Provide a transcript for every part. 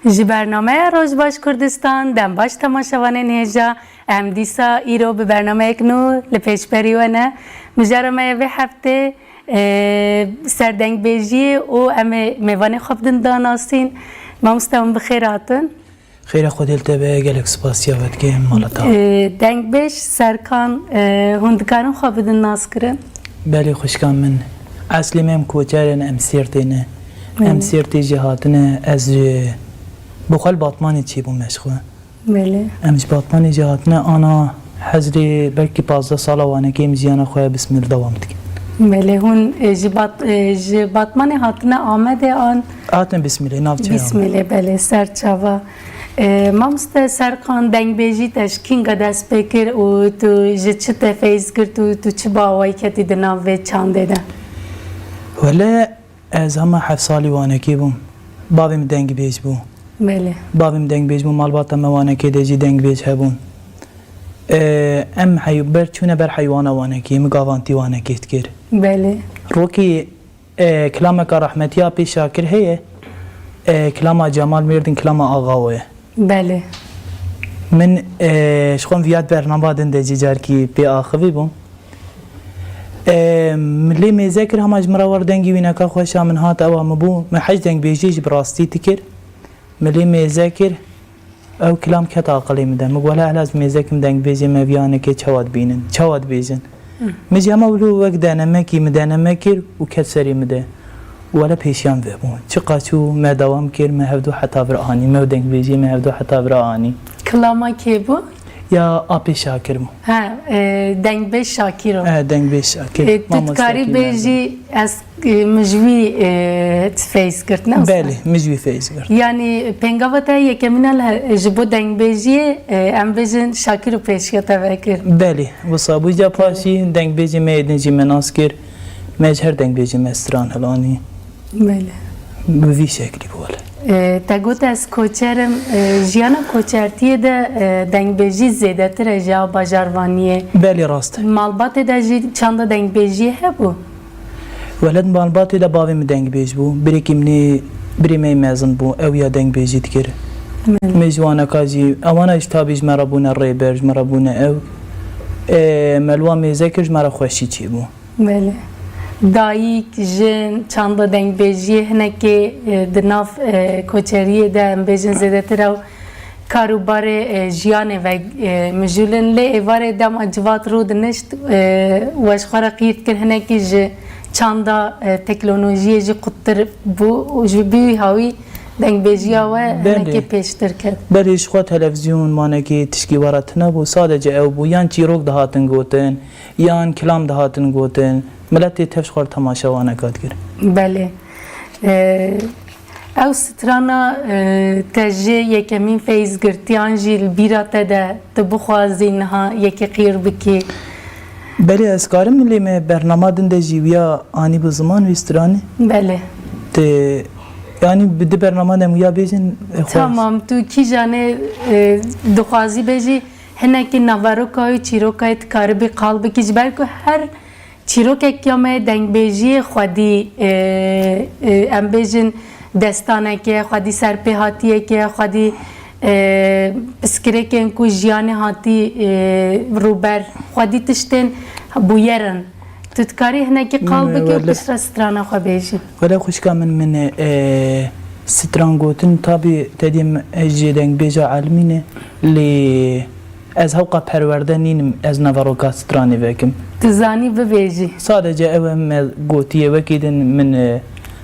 ji bernameye Rojbaş Kurdistan dembaş temaşavanên hêja em dîsa îro bi bernameyek nû li pêşberî we ne mijara me vê heftê serdengbêjiyê û em ê mêvanê xwe bidin danasîn. Mamoste min bi xêr hatin. Xêra Xwedê li te be, gelek spasiya vedike mala te. Dengbêj Serkan hûn dikarin xwe bidin naskirin? Belê xwişkan min eslê me em koçerên em Sêrtê ne. Em Sêrtê jî hatine ez ji bi xwe li Batmanê çêbûm meşxwe. Belê. Em ji Batmanê jî hatine ana hezrê belkî 15 sala wanekê em jiyana xwe bismil dewam dikin. Belê hûn ji Batmanê hatine Amedê an Hatine bismilê navçeya. Bismillah belê serçava. Mamoste Serkan dengbêjî teşkînga dest pê kir û tu ji çi te feyz kir tu çi bawayî ketî di nav vê çandê de? Wele ez hema heft salî wanekê bûm. Bavê min dengbêj bû. Belê. Bavê min dengbêj bû, malbata me wanekê de jî dengbêj hebûn. Em ber çûne ber heywana wanekê, min gavantî wanekê dikir. Belê. Rokî kilameka rehmetiya pê Şakir heye, kilama Cemal Mêrdin kilama Axa ye. Belê. Min ji xwe viyat bername din de jî carkî pê axivî bûm. Min lê mêze kir hema ji min re war dengî wîneka xweşa min hat ewa min bû. Min hej dengbêjiyê ji bi rastî dikir. Min lê mêze kir ew kilam ket aqilê min de. Min got hele ez mêzekim dengbêjê me viyanekê çawa dibînin, çawa dibêjin. Min jî hema wilo wek denemekî min deneme kir û ket serê min de. Wele pêşiyan vebû. Çi qaçû me dewam kir, me hevdû heta vir anî. Me dengbêjiyê me hevdû heta vir anî. Kilama kê bû? Ya apê Şakir bû. He, dengbêj Şakîr o. Dengbêj Şakir. Tu dikarî bêjî ez min ji wî feyz kirt ne? Belê, min jî wî feyz kirt. Yani pengava te yekemînan ji bo dengbêjiyê em bêjin Şakîr û pêşiya te vekir. Belê, wisa bûca paşî dengbêjê me êdin jî me nas kir. Me ji her dengbêjê me stran helanî. Belê. Bi vî şeklî bû wele. Te got ez koçerim, jiyana koçertiyê de dengbêjî zêdetir e ji bajarvaniyê. Belê rast e. Malbatê de jî çanda dengbêjiyê hebû? Weled malbatê de bavê min dengbêj bû. Birêkî min birê me mezin bû, ew ya dengbêjî dikir. Me ji waneka jî ewana ji tabî ji me re bûne rêber, ji me re bûne ew. Me li wan mêze kir ji me re xweşî çêbû. Belê. Dayîk, jin, çanda dengbêjiyê hinekê di nav koçeriyê de em bêjin zêdetir ew karûbarê jiyanê ve mijûlin lê êvarê dema civat rû dinişt weşxwe re qîr dikir hinekî ji çanda teknolojiyê jî quttir bû ji bî hawî dengbêjiya we hinekê pêştir ket. Berê ji xwe televîzyon manekê tişkî were tune bû, sadece ew bû. Yan çîrok dihatin gotin, yan kilam dihatin gotin. Miletê tev ji xwe temaşa waneka dikir. Belê. Ew strana te jê yekemîn feyzgirtiyan jî li bîra te de tu bixwazî niha yekê qîr bikî. Belê ez karim lê me bernama din de jî wiya anî bi ziman wî stranê? Belê. Tê yani bi di bernama de wiya bêjin Tamam, tu kîjanê dixwazî bêjî hinekî navaroka wî çîrokayê tu karibî qal bikî ji ber ku her çîrokekya me dengbêjiyê xwedî em bêjin destaneke, xwedî serpêhatiyeke, xwedî piskirêkên ku jiyanê hatî rûber, xwedî tiştên bûyerin. Tu dikarî hinekî qal bikî û piştre strana xwe bêjî. Wele xwişka min stran gotin tabî te dîm ez jê dengbêja elmî ne lê ez hewqa perwerde nînim, ez neveroka stranê vekim. Tu zanî bibêjî. Sadece ew me gotiye wekî din min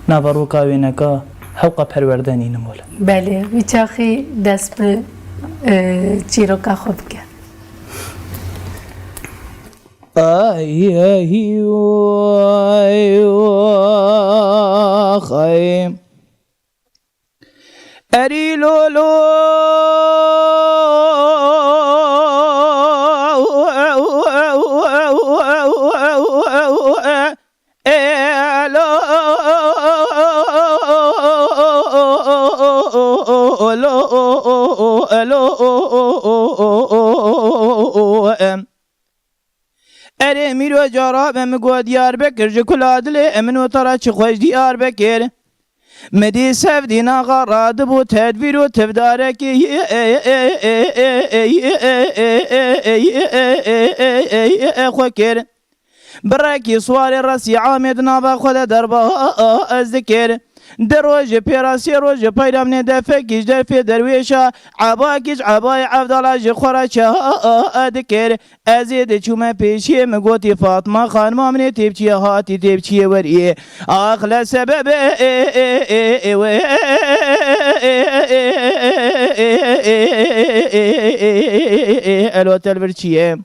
neveroka wêneka hewqa perwerde nînim wele. Belê, wî çaxî dest bi çîroka xwe bike. Ay ay ay ay eri lolo ere miro jara ve mi go Diyarbekir ji kul adilê emin û tara çi xweş Diyarbekir مدي سفدينا غراد بو تدبير وتبدارك خوكر براكي سواري راسي عامد نابا خود دربا الذكر دروج پیراسی روج پیرام نده فکیش در فی درویشا عباکیش عبای عبدالله خورچه ادکر ازید چوم پیشی مگوتی فاطمه خانم امنی تیبچی هاتی تیبچی وریه اخلا سبب الوت البرچیه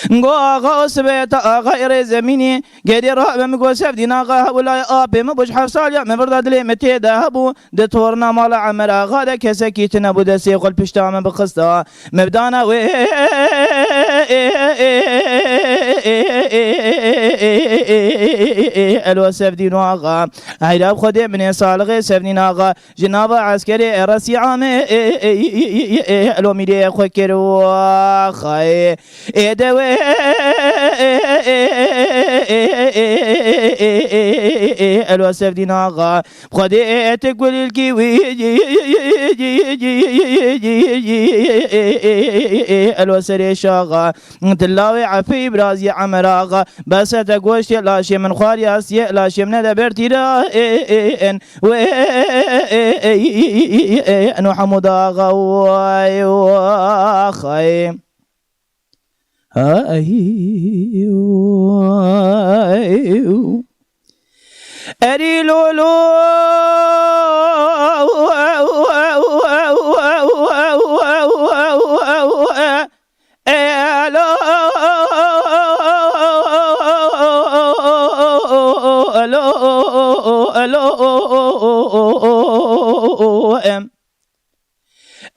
گو آقا سبت آقا غیر زمینی گری راه بمگو سفدین آقا هولای آبی مبوش حفصال یا مبرد دلی متی دهبو ده تورنا مال عمر آقا ده کسی کیت نبو ده سیقل پشتام بخستا مبدانا و الو سفدین آقا عیراب خودی من سالغ سفدین آقا جناب عسکری رسی عامه الو میری خوکر و خای دوي الوسف دي ناغا بخدي تقول الكيوي الوسر شاغا تلاوي عفي برازي عمراغا بس تقوش لا شي من خواري اسي لا شي من دبرتي را ان و انو حموداغا واخاي أري لولو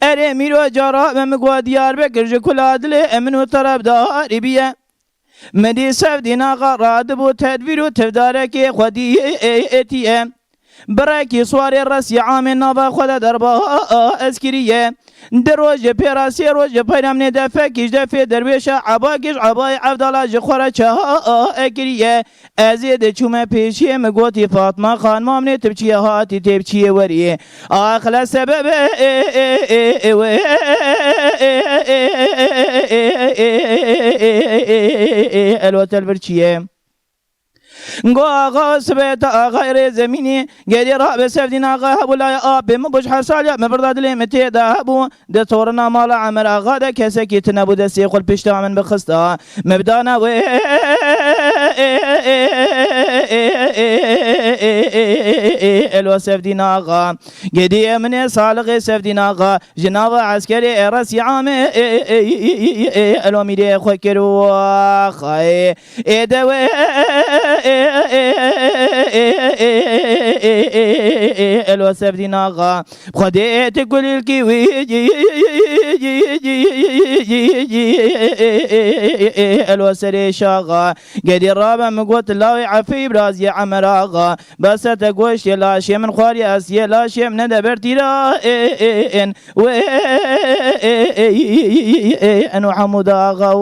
اره میرو جارا و مگو دیار بکر جکل عدل امن و طرف داری بیه مدی سفدین آقا راد بو تدبیر و تفدارکی خودی ایتیه براکی سواری رسی عام نابا خود دربا اسکریه در روز پیراسی روز پیرام نده فکیش دفی درویش عباکیش عبای عبدالله خوره چه اکریه ازید چوم پیشی مگوتی فاطمه خان مامنی تبچیه هاتی تبچیه وریه آخلا سبب الوت البرچیه گو آقا سبت آقا غیر زمینی گری را به سفدین آقا هبولای آبی مبوش حفصال یا مبرد دلی متی دهبو ده تورنا مال عمر آقا ده کسی کیت نبو ده سیقل پشتا من بخستا مبدانا و الو سفدین آقا گدی من سالق سفدین آقا جناب عسکری رسی عامه الو میری خوکر و خای ایدوه الوسف دي ناغا بخدي تقول الكيوي الوسر شاغا قدي الرابع مقوت الله عفي برازي عمراغا بس تقوش لا شي من خواري اسيا لا شي من دبرتي لا ان و انو حموداغا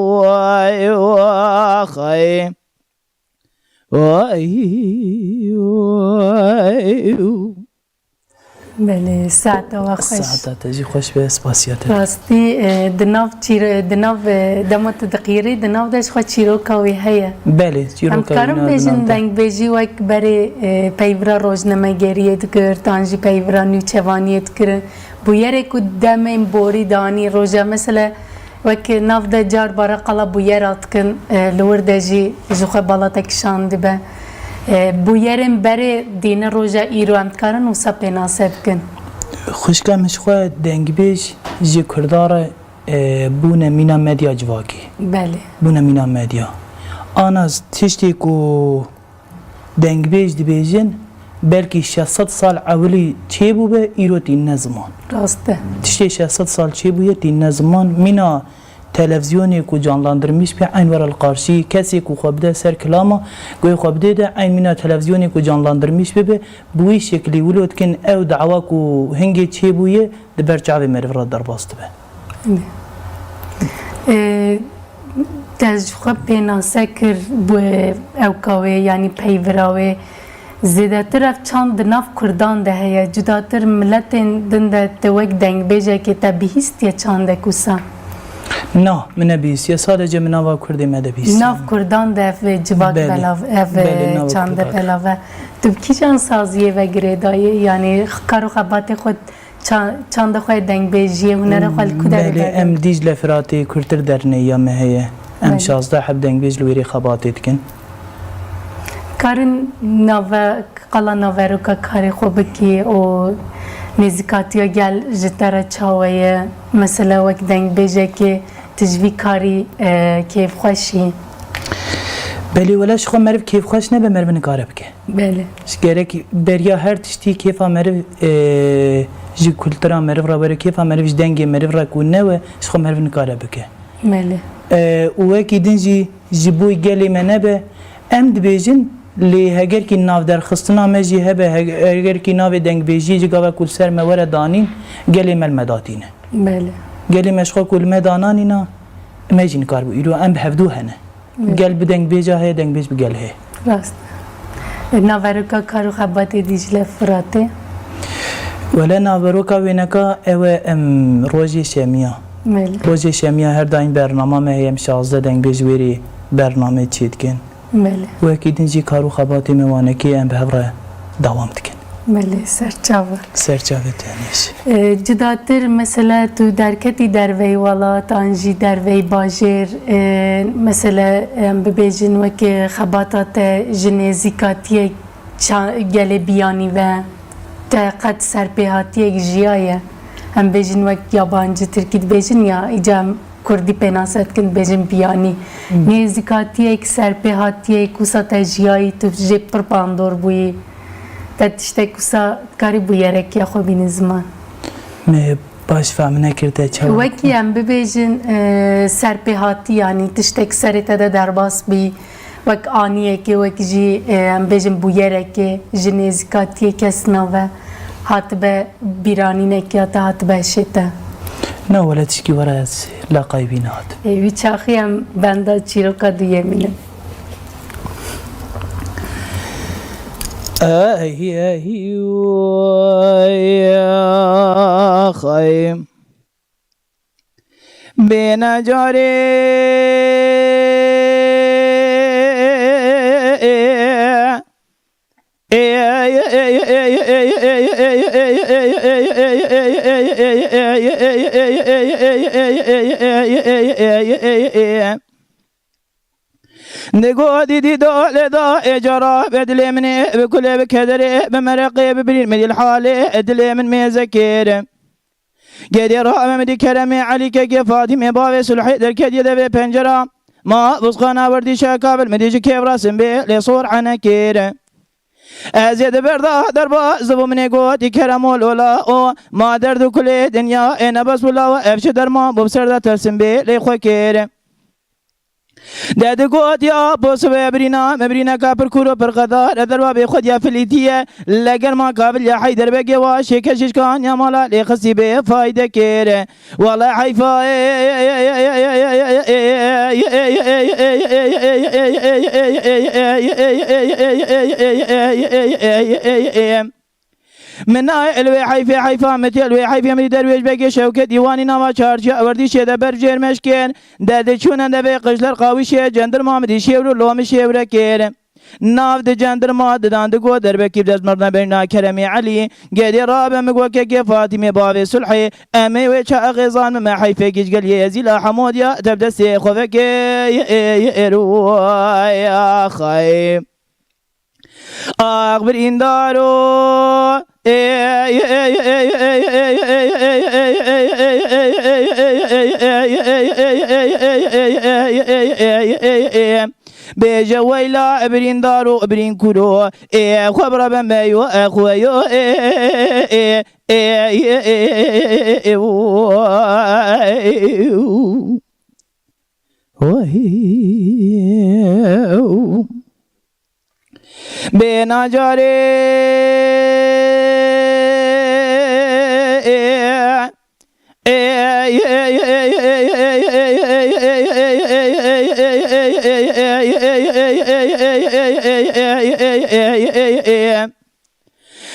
واخاي بله ساعت و خوش ساعت تجي خوش به اسپاسیات راستی دناف چیر دناف دمت دقیقی دناف داش خود چیرو کاوی هیا بله چیرو هم کارم بیشن دنگ بیشی وک بری پیورا روزنامه گریت کرد تانجی پیورا نیوچوانیت کرد بویره که دم این بوری دانی روزا مثلا وک ناف ده جار برا قلا بویرات کن لور دجی جوخه بالاتک شاند به بویرم بری دین روزا ایرو هم کارن و سپی ناسب کن خوشکم مشخواه دنگ بیش جی کردار بونه مینا مدیا جواکی بله بونه مینا مدیا آن از تشتی کو دنگ بیش دی بیجن بلکه 600 سال اولی چه بو به ایرو تین زمان راسته تشتی 600 سال چه بو تین زمان مینا تلویزیونی کو جانلاندرمیش به انور القارشی کسی کو خوابده سر کلاما گوی خوابده ده این مینا تلویزیونی کو جانلاندرمیش به بوی شکلی ولود کن او دعوا کو هنگی چه بویه ده برچاوی مرف را در باست به تجربه پینا سکر بو او کاوی یعنی پیوراوی زیادتر اف چند ناف کردان ده هیا جداتر ملتین دن ده توک دنگ بیجه که تبیهیست یا چند کسا نه من بیسیه sadece من ناوا کردی مده بیسیه ناف کردان ده اف جبات بله. بلاف اف بله، ناو چند کردان. بلاف تو کی چند سازیه و گریدایه یعنی کارو خبات خود چند خود دنگ بیجیه هنر خود کدر بله ام دیجل فراتی کرتر درنه یا مهیه ام بله. 16 حب دنگ بیج لویری خباتی دکن کارن ناوا قلا ناوروکا کاری خوب کی او نزیکاتیا گل جتره چاویه مثلا وک دنگ بیجه که تجوی کاری کیف خوشی بله ولاش خو مرف کیف خوش نه به مرف نکاره بکه بله gerek berya her tişti keyfa merv ji kultura merv ra bere keyfa merv ji dengê merv ra ku ne ve xwe merv nikare bike بله û wekî din ji bo gelê me nebe em dibêjin lê heger kî navderxistina me jî hebe heger kî navê dengbêjiyê ji gava ku ser me were danîn gelê me li me datîne بله gelê me ji xwe ku li me dananîna me jî nikar bû îro em bi hevdû hene gel bi dengbêja heye dengbêj bi gel heye راست ناوروکا کارو خبات دیجله فراته ولا ناوروکا وینکا اوه ام روژی شمیه بله روژی شمیه هر دایم برنامه ما هیم 16 دنگ بجویری برنامه چید کن بله و اکیدین جی کارو خباتی میوانه که ام به هفره دوام دکن بله سرچاوه سرچاوه تانیش جداتر مثلا تو درکتی دروی ولات آنجی دروی باجر مثلا ببیجن وکه خباتات جنزیکاتیه گل بیانی و قد سرپیهاتیه جیایه هم بیجن وک یابانجی ترکید بیجن یا ایجام کردی پناست کن بیجن بیانی نزیکاتیه سرپیهاتیه کوسا تجیایی تو جب پر پاندور بوی تشته کسا کاری بویره که خو بین زمان می باش فهم نکرده چه وکی هم ببیجن سرپیهاتی یعنی تشته سرت ده درباس بی وک آنیه که وک جی هم بیجن بویره که جنزیکاتی کسنا و هات به بیرانینه که هات به شده نه ولا تشکی ورا از لاقای بینات وی چاخی هم بنده چیروکا دویه مینم يا خيم بين جاري نقول دي دول دا اجرا بدلي من بكل بكدري بمرقي ببرين من الحالي ادلي من ميزكير قد يرى مدي كرمي عليك فاطمه باوي سلحي دركد يد بنجرا ما بسخنا وردي شاكابل مدي كبراسن بي لصور عنكير ازيد بردا دربا زبو من قوتي كرم ولا او ما درد كل دنيا انا بس ولا افش درما ببسر ترسم بي لخوكير داد قوت يا بوس وابرينا مبرينا كابر كورو برغدار دروا بخد يا فليتيه لقر ما قابل يا حيدر بقي واشي كشش كان يا مالا لخسي بي فايده كير والله حيفا من الوي حيفي حيفا متي الوي حيفي من درويش بقي شوكة ديواني نما چارچا وردي شده برجر مشكين داده چونن ده قشلر قاويشه جندر محمدي شيورو لومي شيوره كير ناف ده جندر ما ددان ده گو در بكيب دز مرنا بينا كرمي علي قدي رابع مقوكي كي فاطمه بابي سلحي امي وچا غيزان ما حيفي جيجل يزيلا حمود يا تبدا سي خوفك يا خايم أخبر إن دارو بيجا ويلا ابرين دارو ابرين كورو خبر بمايو اخويو بنا جاري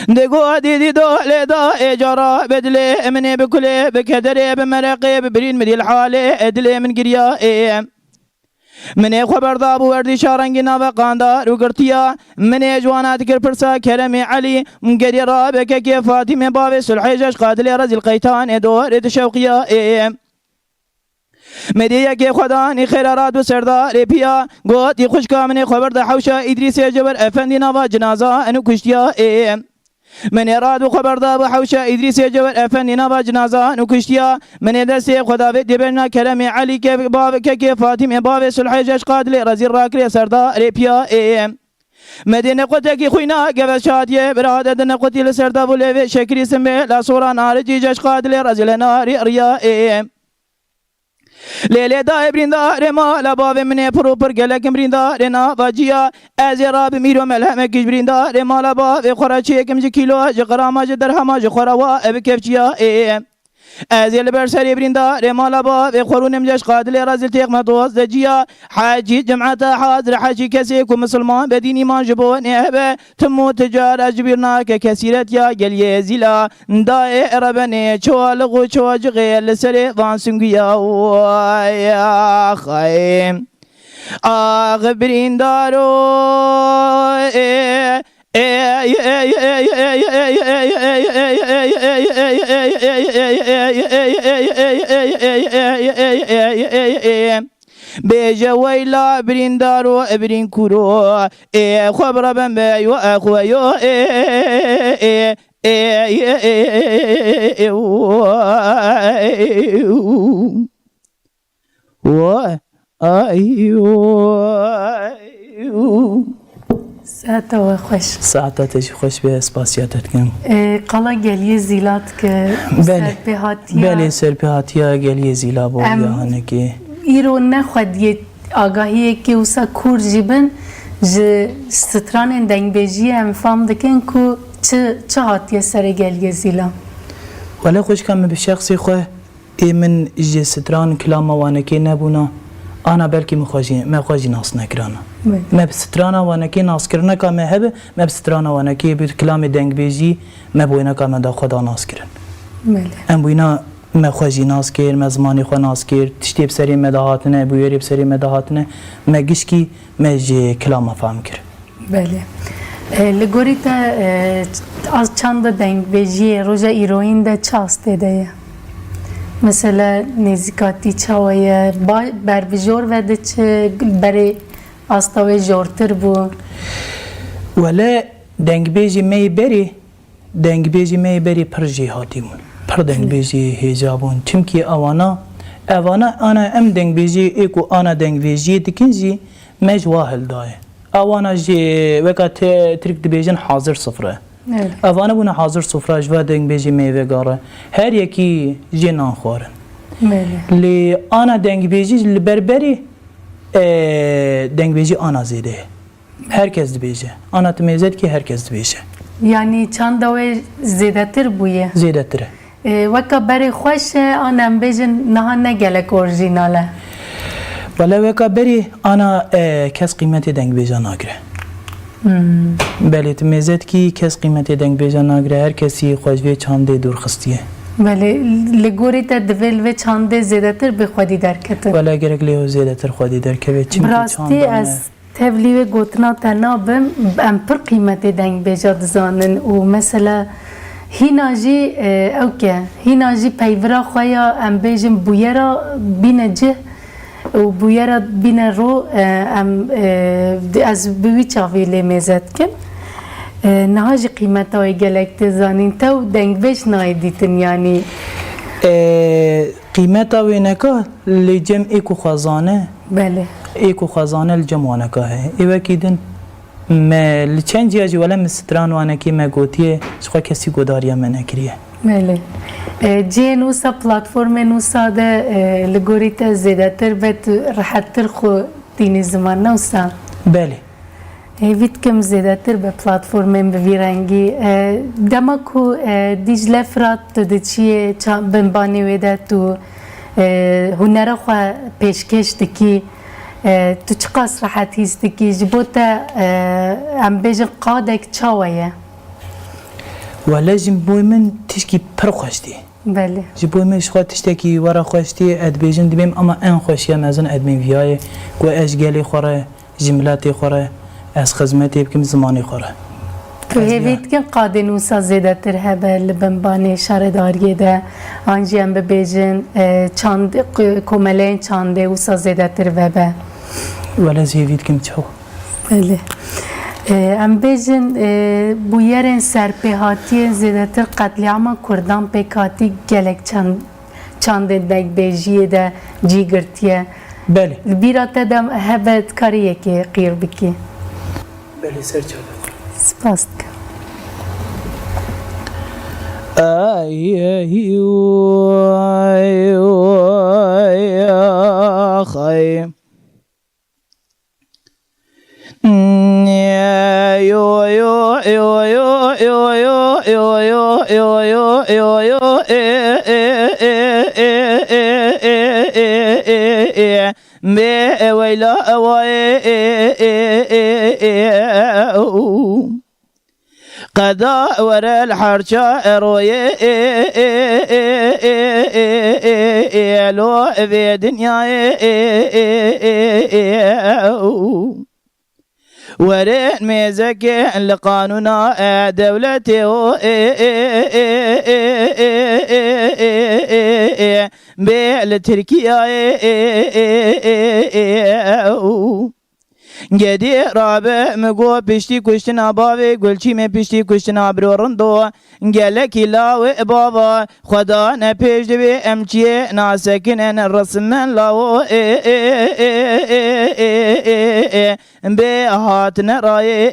دقو ديدي دولي دا اجارة بدلي مني بكلي بكدري بمرقي ببرين مدي الحالي ادلي من قريا مني خبر دابو وردي شارنگنا وقاندار وقرتيا مني جوانات كرپرسا كرمي علي مقري رابك كي فاطمة بابي سلحيجش قاتل رزي القيتان ادور تشوقيا مديا كي خداني خيرات وسردار بيا قوتي خشكا مني خبر دا حوشا ادريس جبر افندي نوا جنازة انو كشتيا من اراد وخبر دا بحوشا ادريس جبر افندي نوا جنازة انو كشتيا من دسي خدا في دبرنا كلامي علي كيف بابك كيف فاطمة بابي سلحيجش قاتل رزي الراكري سردار بيا مدينة قوتك خوينا قبل شادية برادة نقوتي لسردا بوليفي شكري سمي لا صورة نار جيجش قاتل رزي لناري ريا لیلی دای بریندار ما لباو منی پروپر گلکم بریندار نا واجیا از راب میرو ملهم کش بریندار ما لباو خورچی کم ج کیلو ج گرام ج درهم ج خوروا اب کفچیا از البر سری بریندار ما لباو خورونم جش قادل رازل تیغ مدوز دجیا حاجی جمعت حاضر حاجی کسی کو مسلمان بدین ایمان جبو نه تمو تجار جبرنا ک کثیرت یا گلی زیلا دای ربنی چوالغو چوج غیل سری وان سنگیا یا خایم آغ بریندارو بيجا ويلا بريندارو برين كورو خبر بمبايو اخويو ساعتا و خوش ساعتا تجي خوش به اسپاسیاتت کم قلا گلیه زیلات که بله بله سرپهاتیا گلیه زیلا بو یعنی که ایرو نخودیه آگاهیه که وسا کور جیبن ج ستران دنگ بیجی هم فهم دکن که چه هاتیه سر گلیه زیلا ولی خوش کم به شخصی خواه من جه ستران کلام وانکی نبونا انا بلکه مخواجی ناس نکرانا ما بسترانا وانکی ناس کرنا که ما هبه ما بسترانا وانکی بید کلام دنگ بیجی ما بوینا که ما دا خدا ناس کرن ام بوینا مخواجی ناس کر ما زمانی خوا ناس کر تشتی بسری مداهاتنه بویری بسری مداهاتنه ما گشکی ما جه کلام فهم کر بله لگوری تا از چند دنگ بیجی روژا ایروین ده چاسته ده مثلا نزیکاتی چاویه بر بجور وده چه برای آستاوی جورتر بو ولی دنگ بیجی می بری پر جهاتی بون پر دنگ بیجی هجابون چمکی اوانا انا ام دنگ بیجی ایکو انا دنگ بیجی دکنجی مج واهل دای اوانا جی وکا ترک دبیجن حاضر صفره اوانا بونه حاضر صفره جوا دنگ بیجی میوه گاره هر یکی جی نان خورن لی آنا دنگ بیجی لبربری دنگ بیجی آنا زیده herkes dibêje ana tu mêzet ki herkes dibêje yani çanda we zêdetir bûye zêdetir e weka berê xweş e an em bêjin niha ne gelek orjînal e wele weka berê ana kes qîmetê dengbêja nagire belê tu mêzet ki kes qîmetê dengbêja nagire her kesî xweş vê çandê dûrxistiye belê li gorî te divê li vê çandê zêdetir bi xwedî derketin wele gerek lê ew zêdetir xwedî derkeve çimkî rastî ez tevlî ve gotina te nabim em pir qîmetê dengbêja dizanin û mesela hîna jî ew ke hîna jî peyvira xwe ya em bêjin bûyera bîne cih û bûyera bîne ro em ez bi wî çavî lê mêze dikim niha jî qîmeta wê gelek dizanîn te û dengbêj nayê dîtin yanî qîmeta wê neka lê cem êk û xwezane belê êk û xwezane li cem waneka heye êvekî din me li çend ciya jî wele min stran wanekî me gotiye ji xwe kesî godariya me nekiriye belê cihên wisa platformên wisa de li gorî te zêdetir ve tu rihettir xwe dînî zimanê wisa belê Hêvî dikim zêdetir bi platformên bi vî rengî dema ku Dicle Firat tu diçiyê binbanê wê de tu hunera xwe pêşkêş dikî تو چه قاس راحت هستی که جبوتا ام بیجن قادک چاویه ولازم بوی من تشکی پر خوشتی بله جبوی من شخواه تشتکی ورا خوشتی اد بیجن دبیم اما ان خوشیه مزن ادمین ویای گو اشگلی خوره جملاتی خوره از خدمتی بکم زمانی خوره تو هیوید که قادن وسا زیده تر هبه لبنبانی شارداریه ده آنجی هم ببیجن چاند کملین چانده وسا زیده تر وبه ولازم هیوید کم چو بله ام بیجن بویرن سرپیهاتی زیده تر قتل عام کردان پیکاتی گلک چاند دک بیجیه ده جی گرتیه بله بیراته دم هبت کاریه که قیر بکی بله سر چاله سپاس که خاي ويلا قضاء ورا الحرشة روي لو في دنيا ورين ميزك لقانونا دولتي بالتركيا گدی رابه مگو پشتی کشتنا باوی گلچی می پشتی کشتنا برورندو گلکی لاو بابا خدا نپیش دوی امچیه ناسکنن رسمن لاو به هات نرای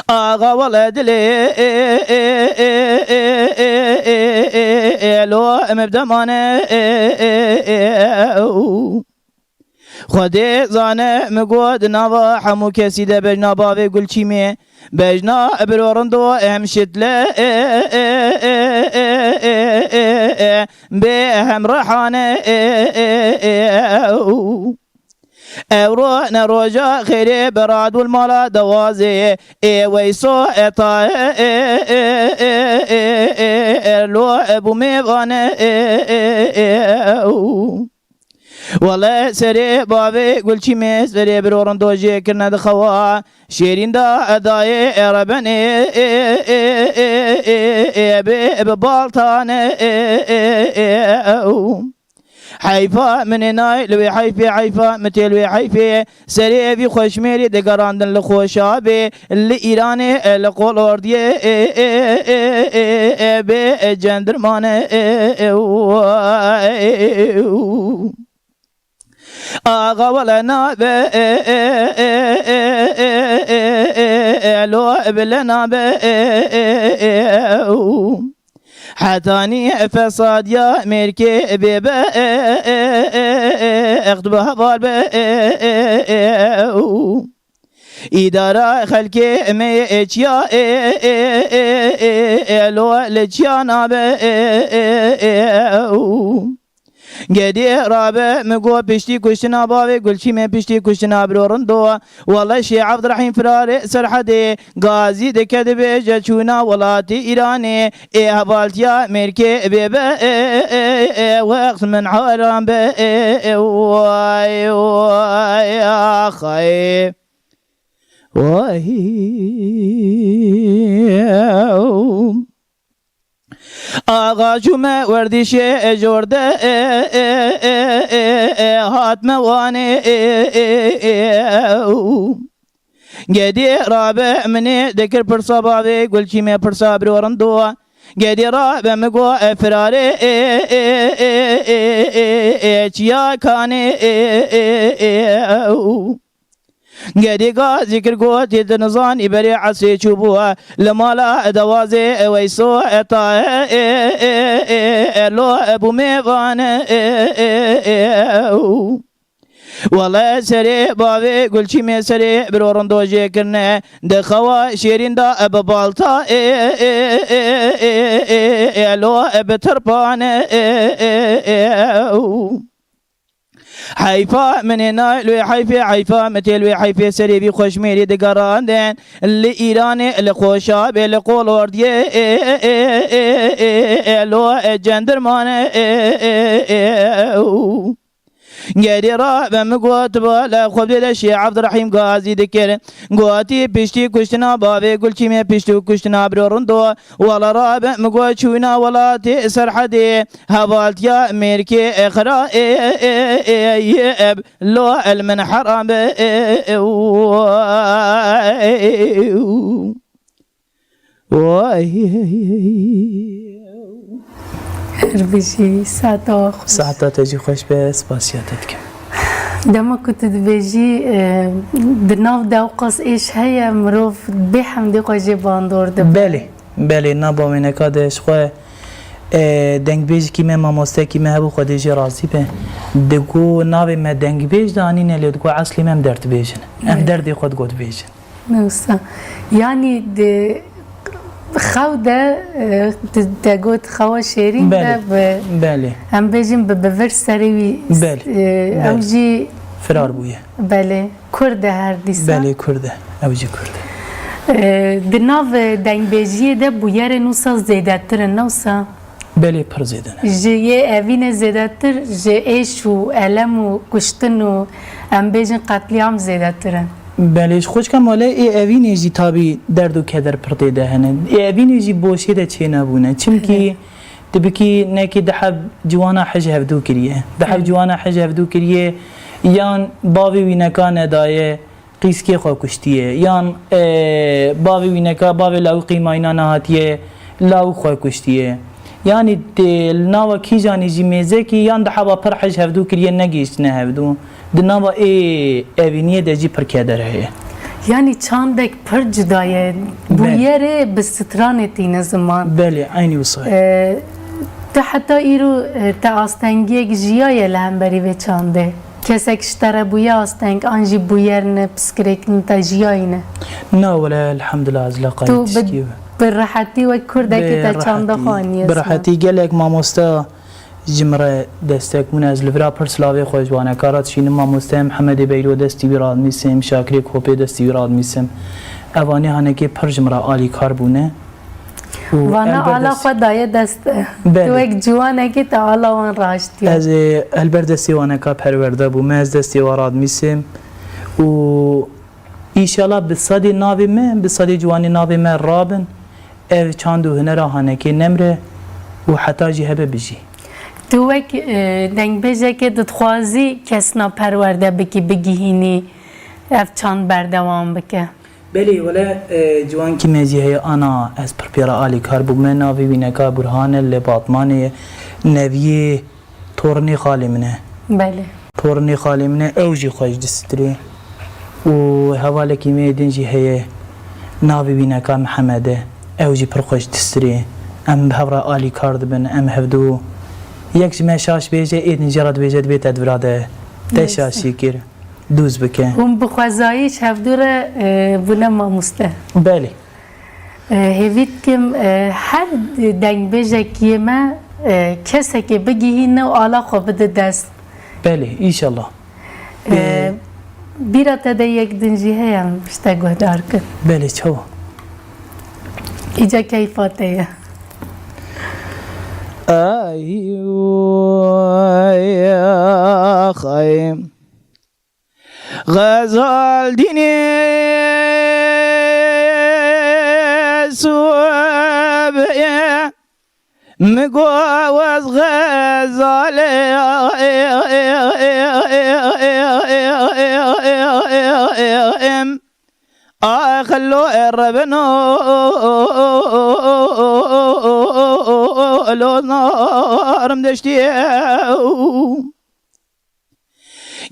آقا ولد لی لو مبدمانه خودی زانه مگود نوا حمو کسی ده بجنا باوی گلچی می بجنا برورندو همشت لی به همراحانه اورو نروجا خيري براد والمالا دوازي ويسو اطا لو ابو ميبان والله سري بابي قلشي مي سري برورن دوجي كرنا دخوا شيرين دا اداي ربني ببالطان حيفا من ناي لوي حيفا متلوي حيفي سري في خوشميري دقراندن لخوشابي اللي ايراني لقول ارديه بي جندرمان آغا ولنا لو بلنا حتاني فساد يا ميركي بيبا اخدبها ضاربة إدارة خلقي ميتشيا لو لتشيانا گدی رابه مگو پشتی کشتنا باوی گلچی می پشتی کشتنا برورندو والله شیع عبدالرحیم فرار سرحده غازی دکد بیجا چونا ولاتی ایرانی ای حوالتیا مرکی بیبه وقت من حرام به وای وای آخی وای آقا جمع وردیش جورده هات موانه گدی رابع منی دکر پرسا باوی گلچی می پرسا برورندو گدی رابع مگو فراره چیا کانه قديقا ذكر قوت النظام يبري عسي شوبوها لمالا دوازي ويسو اطا لو ابو ميفان والله سري بابي قل شي ما سري برورن دوجي كرنا دخوا شيرين دا اب بالتا لو اب تربان حيفا من هنا لو حيفا متل لو حيفا سري بي خوش ميري دقراندن اللي ايراني اللي خوشاب اللي قول وردي لو جندرمان گری را به مگوت بالا خوب دیده شی عبدالرحیم غازی دکر گواتی پشتی کشتنا بابی گلچی می پشتی کشتنا برورندو والا را به مگوت چوینا ولاتی سرحدی حوالتیا میرکی اخرا اب لو المن حرام هربشي ساعتا خوش ساعتا تجي خوش به سپاسیاتت کم دما كنت تبيجي دناف دوقص ايش هيا مروف بحمدي قاجي باندور بله بله نبا من کادش خو دنگ بیج کی ما ماسته کی ما هبو خودی راضی به دگو ناوی ما دنگ بیج دانی نه دگو اصلی ما درد بیجن ام دردی خود گود بیجن نوسا يعني خوده تقول خوا شيرين بله بله هم بيجين ببفر سريوي بله اوجي فرار بويه بله كرده هر ديسا بله كرده اوجي كرده دناف دنگ بيجيه ده بوير نوسا زيدتر نوسا بله پر زیدن جي اوين زيدتر جي ايش و الم و كشتن و هم بيجين قتليام زيدترن بله خوش کم ولی اوی نیجی تابی درد و کدر پرده دهنه اوی نیجی بوشی ده چه نبونه چون که دبکی نکی دحب جوانا حج هفدو کریه دحب جوانا حج هفدو کریه یان باوی وینکان دایه قیسکی خواه کشتیه یان باوی وینکا باوی لاو قیماینا نهاتیه لاو خواه کشتیه یعنی ناوا کی جانی جی میزه کی یان دحبا پر حج هفدو کریه نگیشت نه هفدو دناوا اوینیه دجی پر کدر هه يعني چاندك پر جدايه بويره بسترانه تين زمان بله عيني وصحيح تا حتى ايرو تا استنگي جيايه لهمبري و چانده كسك اشترى بويا استنگ انجي بويرن بسكريكن تا جياينه نا ولا الحمد لله از لقايت تو بالراحتي وكردك تا چانده خانيه براحتي گلك ماموستا جمره دستک من از لورا پرسلاوی خوشوانه کارات شین ماموسته محمد بیرو دستی بیراد میسم شاکری کوپی دستی بیراد میسم اوانی هنه که پر جمره عالی کار بونه وانا علا خدای دست تو ایک جوانه که تا علا وان راشتی از البردستی وانه که پرورده بو من از دستی وراد میسم و ایشالا بصدی ناوی من بصدی جوانی ناوی من رابن او چاندو هنر هنه که نمره و حتی جهبه بجی تو وک دنگ بیجه که دتخوازی کسنا پرورده بکی بگیهینی اف چاند بردوام بکه بله ولی جوان کی مزیه انا از پرپیرا آلی کار بو من ناوی وینکا برهان لباطمان نویه تورنی خالی منه بله تورنی خالی منه اوجی خوش دستری و حواله کی میدین جی هی ناوی وینکا محمده اوجی پر خوش دستری ام بهورا آلی کار دبن ام هفدو یک جمعه شاش بیجه اید نجارت بیجه بیت ادوراده تشاشی کر دوز بکه هم بخوازایش هفدوره بونه ماموسته بله هیوید کم هر دنگ بیجه که ما کسی که بگیهینه و آلا خواه بده دست بله ایشالله بیرات ده یک دنجی هیم بشته گهدار کن بله چو ایجا کیفاته یه يا خيم غزال ديني سوابيا مقواز غزال خلو الربنو لو نارم دشتي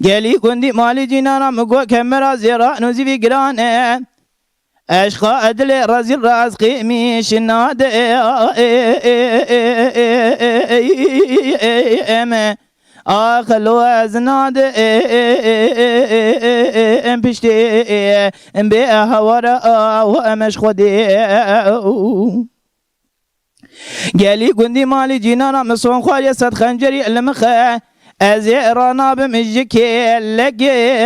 قالي كندي مالي جنانا مقوى كاميرا زيرا نوزي في قرانه اشخا ادلي رازي الرازقي ميش النادي آخلو از ناد ام پشتی ام به هوارا و امش خودی گلی گندی مالی جینانا مسون خواری صد خنجری المخه از ایرانا بمجکی لگی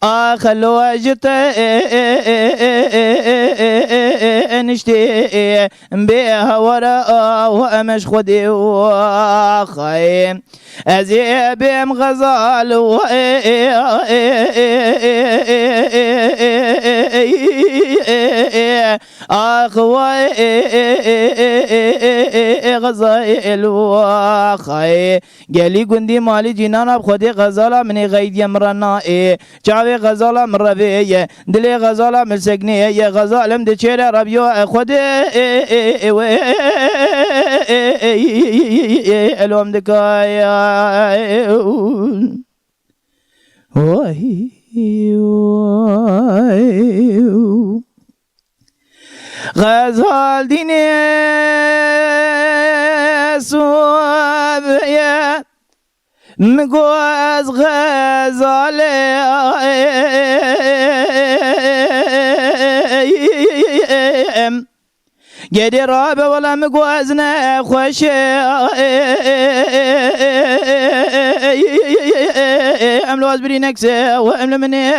آخلو اجت نشتی به هورا و امش خودی و خایم از بیم غزال و آخوای غزال و خای گلی گندی مالی جینانا بخودی غزالا منی غیدی مرنا چاوی غزالا مربی دلی غزالا ملسگنی غزالم دی چیر ربیو خودی الوم دکای غزال دینی صبح مگوز غزال گدی رابه ولا مگوز نخوش املواز بری نکسه و امل منی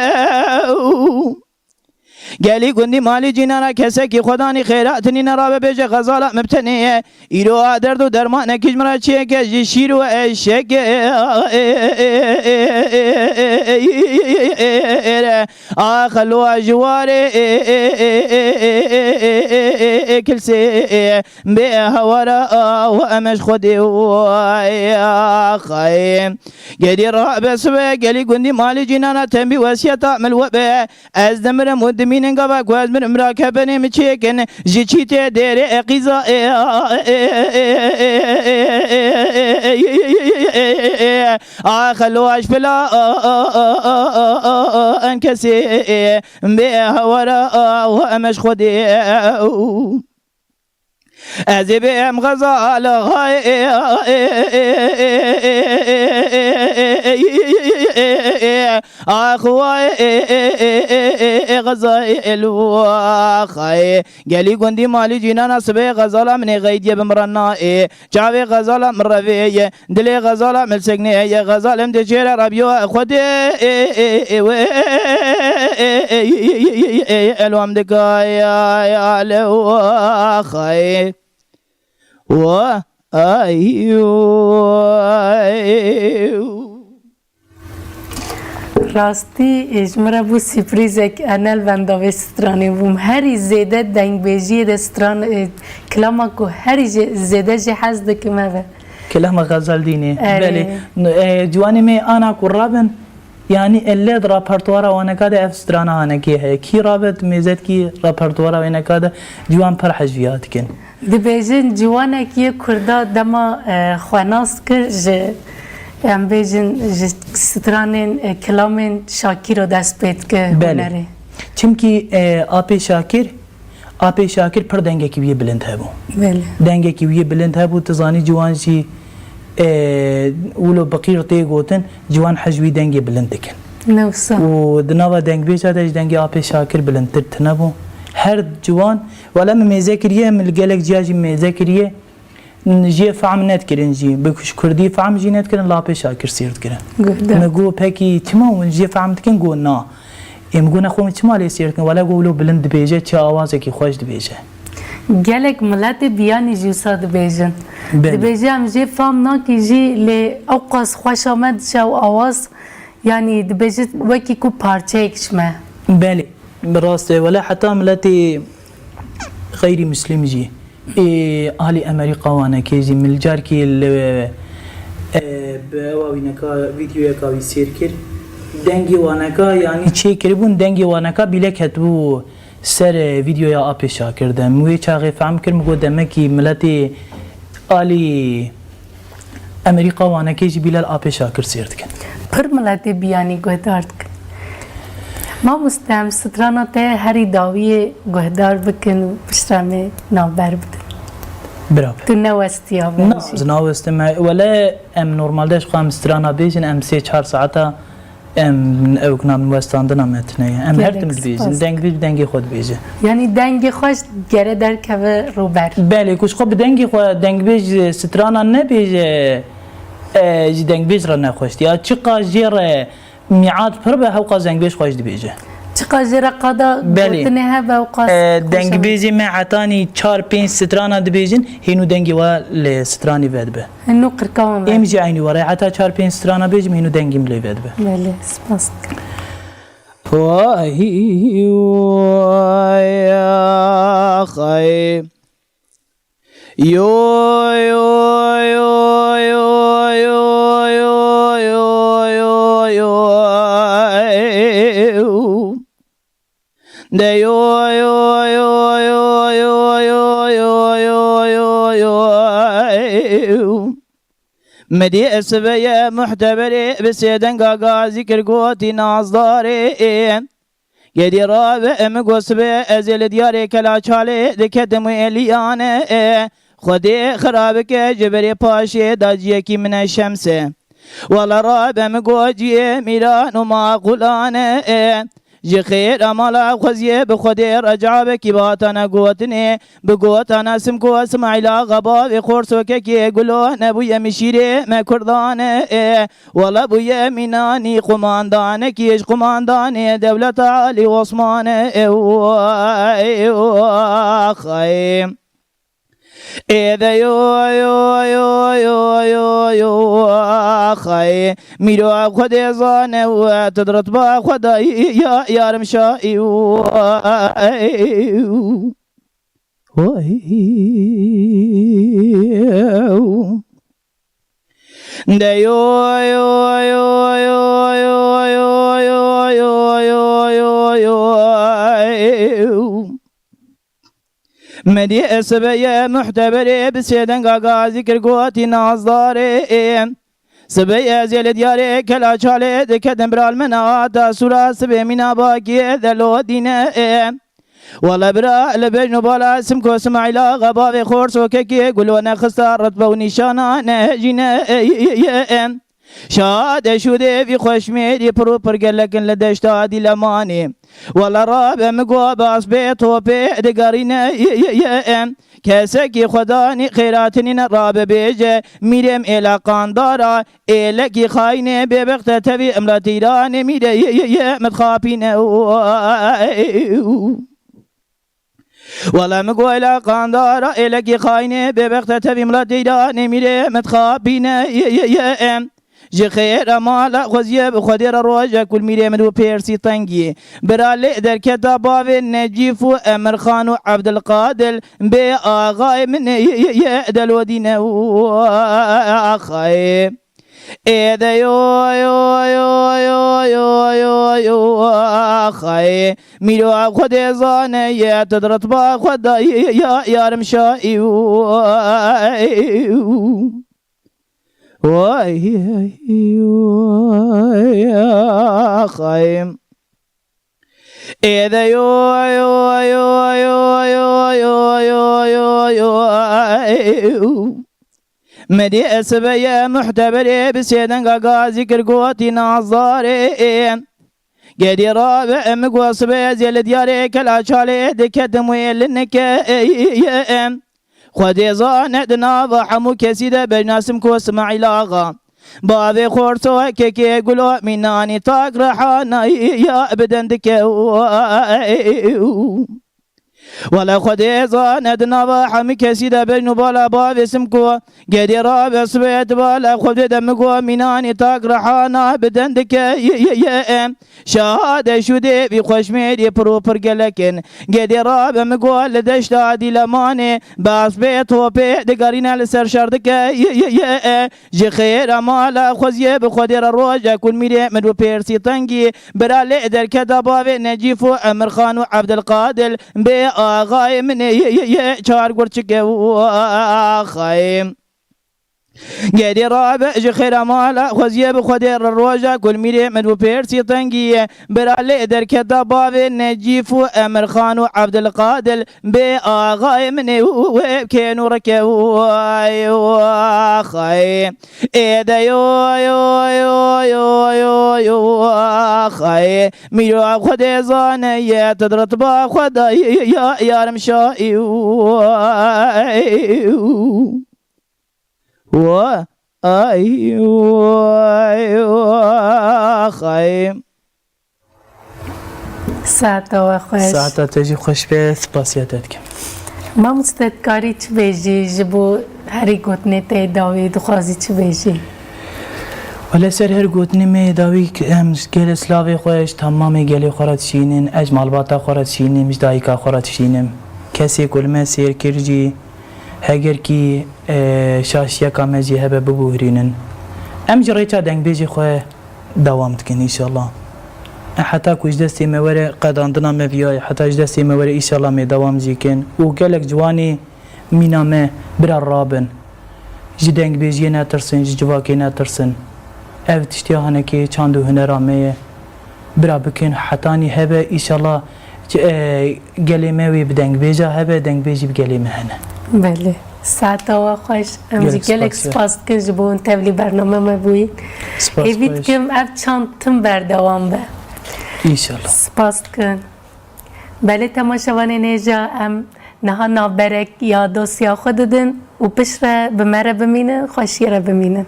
گلی گندی مالی جینانا کسی که خدانی خیراتنی نرابه بیجه غزالا مبتنیه ایرو درد و درمان کجمرا چیه که شیر و اشک آخلو جوار کلسی به هورا و امش خودی و خایم گلی رابه سوه گلی گندی مالی جینانا تنبی وسیطا ملوبه از دمر مدمین انگا گواز من مراکبنی مچیکن جیچیت دیر قیزا آخلواش بلا انکسی به هورا و امش خودی از بهم غزال اخوای غزال واخای گلی گندی مالی جینانا سبه غزالا من غیدی بمرنا چاوی غزالا مروی دلی غزالا ملسگنی غزالم دی چیر ربیو خود الوام دکای الو خای و راستی اجمرا بو سپریزک انل ونداوی سترانی بوم هری زیده دنگ بیجی دستران کلاما کو هری زیده جه حز دکمه و كلام غزال ديني بله جواني مي انا قرابن يعني اللي رابرتوارا وانا كاده افسترانا انا كي هي كي رابط ميزت كي رابرتوارا وانا كاده جوان پر حجويات كن دبیجن جوانه کی کردا دما خواناس کر ج ام بیجن سترانن کلامن شاکر و دست پید که هنره چمکی آپ شاکر پر دنگه کی بلند ہے وہ دنگه کی بلند ہے وہ تزانی جوان جی ولو بقير تيغوتن جوان حجوي دنگي بلندكن نوصا ودنوا دنگ بيجا دنگي آپ شاكر بلندتر تنبو هر جوان ولا ميزاكريه من الجلك جاجي ميزاكريه نجي فعم نت كرن جي بكش كردي فعم جي نت كرن لاب شاكر سيرت كرن نقول باكي تما ونجي فعم تكن قول نا يمقول اخو تما لي سيرت ولا قولوا بلند بيجا تشا اوازك خوش دبيجا گلک ملت بیانی جوسا دبیجن دبیجم جی فهم نا کی جی لی اوقاس خوش آمد شو آواز يعني دبیجت وکی کو پارچه اکشمه بله براسته ولا حتى ملتي غير مسلم جي اهل امريكا وانا كيجي من الجار كي بواوينكا فيديو يكاوي سيركر دنگي وانكا يعني چه كربون دنگي وانكا بيلك هتبو سر ویدیو یا آپ شاکر دم موی چاقی فهم کرد مگو دمه کی ملتی آلی امریکا وانه که جی بیلال آپ شاکر سیرد کن پر ملتی بیانی گهدارد کن ما مستهم سترانا ته هری داوی گهدار بکن پشترامه نابر بدن براب تو نوستیا ناز ناوستم ولا ام نورمال داش قام استرانا بيجن ام 3-4 ساعات ام او كنا وستاندنا متنه ام هرتم بيجن دنگي خود بيجه یعنی دنگ خوش گره در که روبر بله كوش خب دنگي خو دنگ بيج استرانا نبيجه جي دنگ بيج رنا خوش يا چقا جير ميعاد پربه هوقا دنگ بيج خوش بيجه چقا جره قدا بله. گوتنه هبه و قاس دنگ بيجي معتاني 4-5 سترانا دبيجن هينو دنگي وا لستراني ود به هنو قرکان ام جي عيني ورا حتى 4-5 سترانا بيجم هينو دنگي ملي ود به بله سپاس وای خای یو یو یو یو یو یو یو یو ده یو یو یو یو یو یو یو یو یو مدي اسبيا محتبري بسيدن قاقا ذكر قوتي نازداري يدي رابع مقوسبي ازيل دياري كلا چالي دكدم اليانه خدي خرابك جبري پاشي داجيكي من الشمس والله رابع مقوجي ميلان وما قولانه جي خير امالا خوزيه بخدي رجعبك باتنا قوتني بقوتنا سمكو اسمع لا غبا خورسوك كي قولو نبويا مشيري ما كردان والله بويا مناني قماندان كيش قماندان دولة علي عثمان خايم إذا يو يو يو يو يو يو خاي ميرو خدي زانه وتدرت با خدا يا يارم شاي ده يو يو يو يو يو يو يو يو يو يو مدي اسبيا محتبري بسيدن قاقا ذكر قوتي نازداري سبيا زيل دياري كلا چالي دكدن برال مناتا سورا سبي منا باقي ذلو دينه والله برا لبجنو بالا سمكو سمعيلا غبا خورس وككي قلو نخستا رتبة ونشانا نهجينا شاد شودي في خوشميري برو برقلكن لدشتا دي لماني والله رابع مقوى باس بيتو بيد قارينا كسكي خداني خيراتني رابع بيجي ميرم إلى قاندارا إلكي خايني ببغت تبي املاتي راني ميري متخابين والله مقوى إلى قاندارا إلكي خايني ببغت تبي املاتي راني ميري متخابين جي خير مالا خوزيه بخدير روجه كل ميري مدو بيرسي طنقي برالي در كتاباوي نجيف امر خانو عبد القادر بي آغاي من يأدل ودينه آخاي إذا يو يو يو يو يو يو يو آخاي ميرو خدي زانه يتدرت با خدا يا يارم شائي واي خايم إذا يو يو يو يو يو يو يو يو مدي اسبيا محتبري بسيدن قاقا ذكر قوتي نازاري قدي رابع مقوصبي زيل دياري كلا چالي دكدم ويلنك خدي زانه دناوا حمو كسيده بجناسم كو اسماعيل آغا باوي خورسو كي قلو مناني تاق رحانا يا بدندك ولا خدي زانه دناوا حمو كسيده بجنو بالا باوي سمكو قدي رابع سبيت بالا خدي دمكو مناني تاق رحانا بدندك شهاده شودي في خوشميدي بروبر قلكن قدي رابع مقول لدشتا دي لماني باس بيتو بي دقارينا لسر شردك جي خير مالا خوزيه بخدير الروجة كل ميري مدو بيرسي طنقي برالي در كتاباوي نجيفو امر خانو عبد القادر بي آغاي من چار قرچك خايم گری را به اج خیر مالا خوزیه به خودی روژا کل میره من و پرسی تنگیه براله در کتابا و نجیف و امر خان و عبدالقادر به آقای من و کنو رکو آخای ایده یو خای میرو خود زانه تدرت با خدا یا یارم شایی و ای خای ساعتا و خوش ساعتا تجی خوش به سپاسیتت کم ما مستدکاری چه بیجی جبو هری گوتنی تی داوی دخوازی چه بیجی ولی سر هر گوتنی می داوی هم گل سلاوی خوش تمام گلی خورد شینین اجمال باتا خورد شینیم جدایکا خورد شینیم کسی کلمه سیر کرجی هگر کی شاشیا کامجی هبه ببوهرینن ام جریتا دنگ بیجی خواه دوام تکن ایشالله حتی کج دستی موره قداندنا مبیای حتی دستی موره ایشالله می دوام جیکن و گلک جوانی مینامه برا رابن جی دنگ بیجی نترسن جی جواکی نترسن او تشتیا هنکی چاندو هنرامه برا بکن حتانی هبه ایشالله گلی موی بدنگ بیجا هبه دنگ بیجی بگلی مهنه بله ساعتا و خوش امجی گلک سپاس کن جبو اون تبلی برنامه ما بوید ایوید کم اف چانتم بردوام به ایشالله سپاس کن بله تماشاوان نیجا ام نها نابرک یا دوسیا خود دن و پشره بمره بمینن خوشی را بمینن